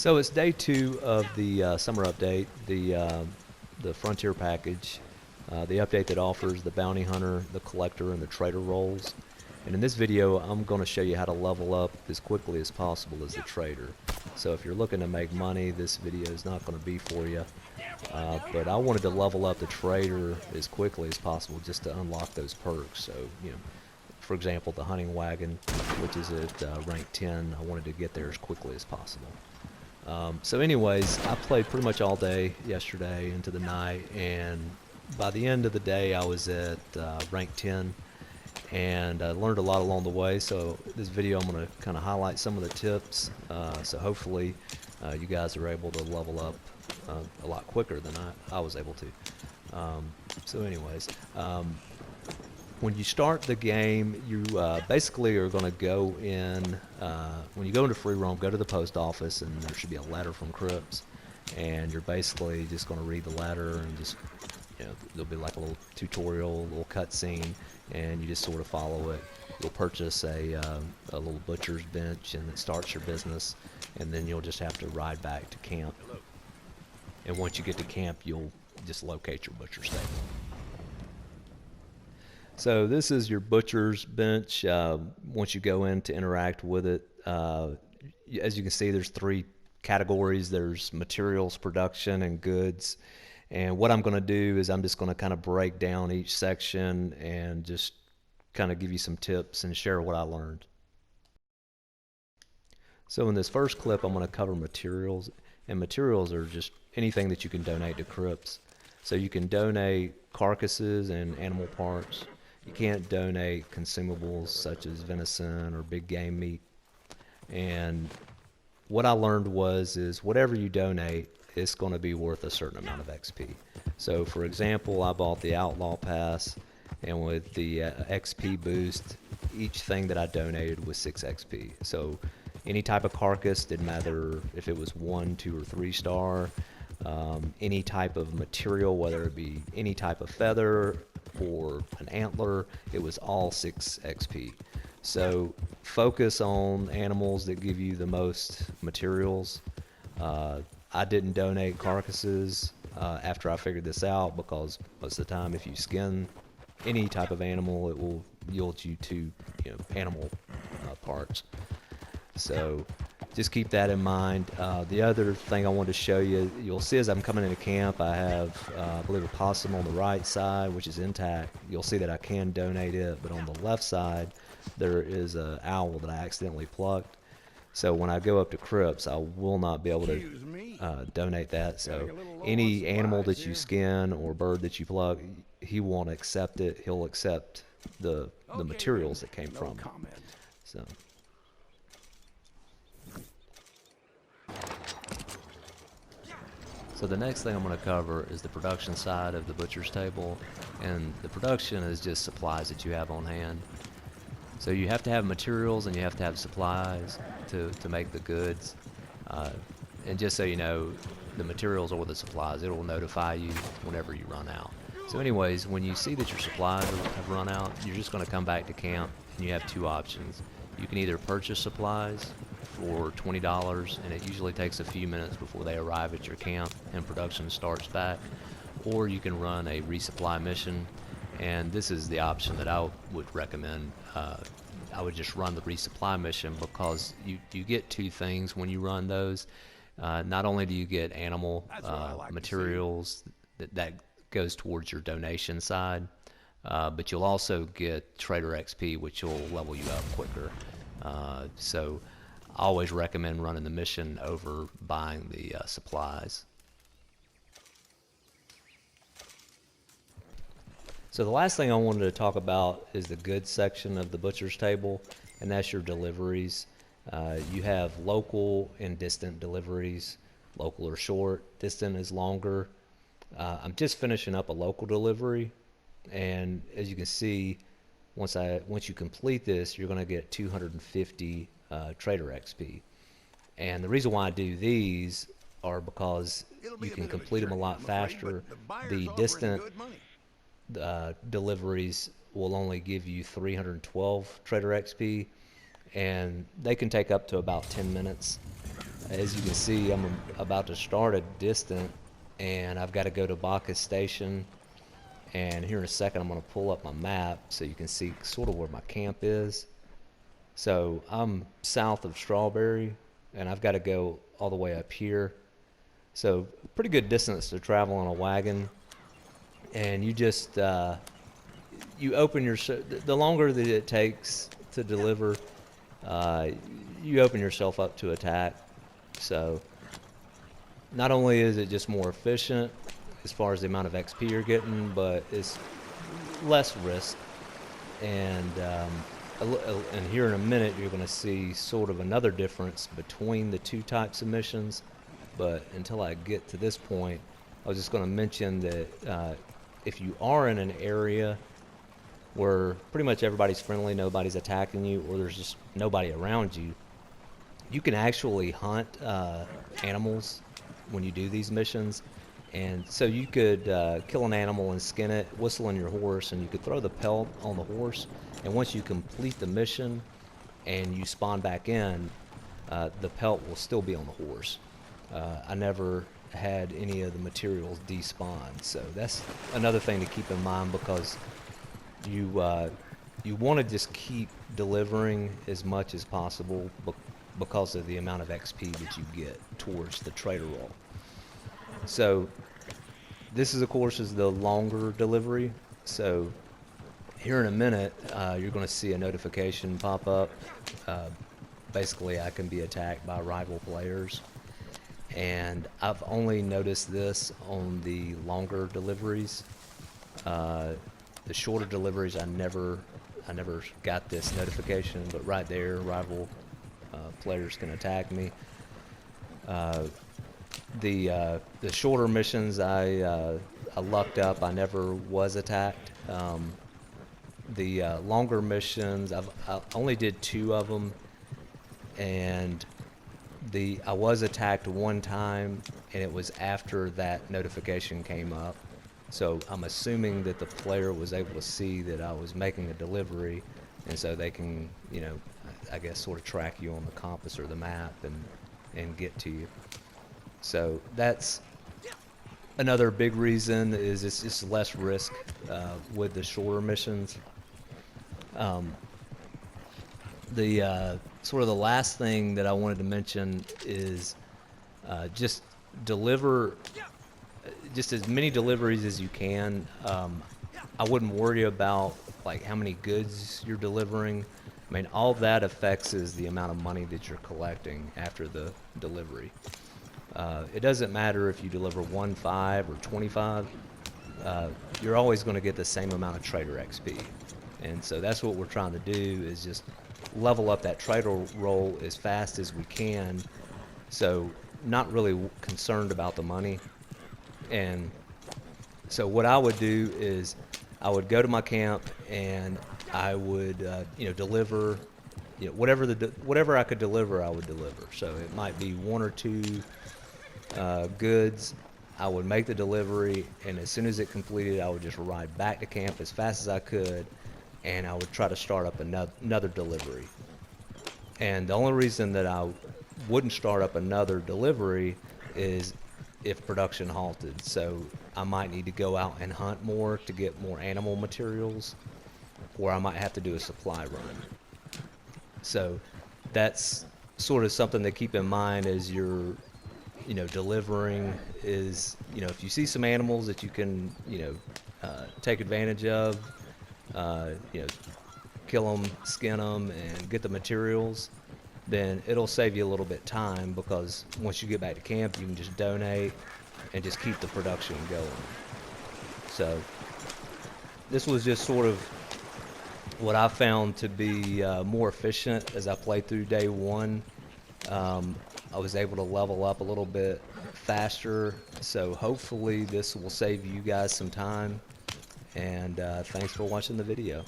So it's day 2 of the summer update, the Frontier package, the update that offers the Bounty Hunter, the Collector, and the Trader roles. And in this video, I'm going to show you how to level up as quickly as possible as a trader. So if you're looking to make money, this video is not going to be for you. But I wanted to level up the trader as quickly as possible just to unlock those perks. So, for example, the hunting wagon, which is at rank 10, I wanted to get there as quickly as possible. So anyways, I played pretty much all day yesterday into the night, and by the end of the day I was at rank 10, and I learned a lot along the way. So this video I'm going to kind of highlight some of the tips, so hopefully you guys are able to level up a lot quicker than I was able to. So anyways, when you start the game, you basically are going to go in, when you go into free roam, go to the post office, and there should be a letter from Crips, and you're basically just going to read the letter, and just, there'll be like a little tutorial, a little cutscene, and you just sort of follow it. You'll purchase a little butcher's bench, and it starts your business, and then you'll just have to ride back to camp. And once you get to camp, you'll just locate your butcher stable. So this is your butcher's bench. Once you go in to interact with it, as you can see, there's 3 categories. There's materials, production, and goods. And what I'm going to do is I'm just going to kind of break down each section and just kind of give you some tips and share what I learned. So in this first clip, I'm going to cover materials, and materials are just anything that you can donate to Crips. So you can donate carcasses and animal parts. You can't donate consumables such as venison or big game meat. And what I learned is whatever you donate, it's going to be worth a certain amount of XP. So for example, I bought the Outlaw Pass, and with the XP boost, each thing that I donated was 6 XP. So any type of carcass, didn't matter if it was 1, 2, or 3 star. Any type of material, whether it be any type of feather or an antler, it was all 6 XP. So focus on animals that give you the most materials. I didn't donate carcasses after I figured this out, because most of the time if you skin any type of animal, it will yield you 2 animal parts. So just keep that in mind. The other thing I wanted to show you, you'll see as I'm coming into camp, I have, I believe, a possum on the right side, which is intact. You'll see that I can donate it, but on the left side, there is an owl that I accidentally plucked. So when I go up to Crips, I will not be able to donate that. So any animal that you skin or bird that you pluck, he won't accept it. He'll accept the materials that came from it. So the next thing I'm going to cover is the production side of the butcher's table, and the production is just supplies that you have on hand. So you have to have materials and you have to have supplies to make the goods. And just so you know, the materials or the supplies, it will notify you whenever you run out. So anyways, when you see that your supplies have run out, you're just going to come back to camp, and you have 2 options. You can either purchase supplies for $20, and it usually takes a few minutes before they arrive at your camp and production starts back, or you can run a resupply mission, and this is the option that I would recommend. I would just run the resupply mission, because you get 2 things when you run those. Not only do you get animal materials that goes towards your donation side, but you'll also get trader XP, which will level you up quicker. So I always recommend running the mission over buying the supplies. So the last thing I wanted to talk about is the goods section of the butcher's table, and that's your deliveries. You have local and distant deliveries. Local are short, distant is longer. I'm just finishing up a local delivery, and as you can see, once you complete this, you're going to get 250 trader XP. And the reason why I do these are because you can complete them a lot faster. The distant deliveries will only give you 312 trader XP, and they can take up to about 10 minutes. As you can see, I'm about to start a distant, and I've got to go to Bacchus Station. And here in a second, I'm going to pull up my map so you can see sort of where my camp is. So I'm south of Strawberry, and I've got to go all the way up here. So pretty good distance to travel on a wagon. And you just you open your the longer that it takes to deliver, uh, you open yourself up to attack. So not only is it just more efficient as far as the amount of XP you're getting, but it's less risk. And and here in a minute, you're going to see sort of another difference between the two types of missions. But until I get to this point, I was just going to mention that if you are in an area where pretty much everybody's friendly, nobody's attacking you, or there's just nobody around you, you can actually hunt animals when you do these missions. And so you could kill an animal and skin it, whistle on your horse, and you could throw the pelt on the horse. And once you complete the mission and you spawn back in, the pelt will still be on the horse. I never had any of the materials despawn, so that's another thing to keep in mind, because you want to just keep delivering as much as possible because of the amount of XP that you get towards the trader roll. So this is, of course, is the longer delivery. So here in a minute, you're going to see a notification pop up. Basically, I can be attacked by rival players. And I've only noticed this on the longer deliveries. The shorter deliveries, I never got this notification, but right there, rival players can attack me. The shorter missions, I lucked up. I never was attacked. The longer missions, I only did 2 of them, and I was attacked one time, and it was after that notification came up. So I'm assuming that the player was able to see that I was making a delivery, and so they can, I guess, sort of track you on the compass or the map and get to you. So that's another big reason, is it's just less risk with the shorter missions. The sort of the last thing that I wanted to mention is just deliver just as many deliveries as you can. I wouldn't worry about like how many goods you're delivering. I mean, all that affects is the amount of money that you're collecting after the delivery. It doesn't matter if you deliver 1, 5, or 25. You're always going to get the same amount of trader XP. And so that's what we're trying to do, is just level up that trader roll as fast as we can. So not really concerned about the money. And so what I would do is I would go to my camp and I would deliver, whatever I could deliver, I would deliver. So it might be 1 or 2 goods. I would make the delivery, and as soon as it completed, I would just ride back to camp as fast as I could, and I would try to start up another delivery. And the only reason that I wouldn't start up another delivery is if production halted. So I might need to go out and hunt more to get more animal materials, or I might have to do a supply run. So that's sort of something to keep in mind as you're delivering, is if you see some animals that you can take advantage of, kill them, skin them, and get the materials, then it'll save you a little bit of time, because once you get back to camp, you can just donate and just keep the production going. So this was just sort of what I found to be more efficient as I played through day 1. I was able to level up a little bit faster, so hopefully this will save you guys some time. And thanks for watching the video.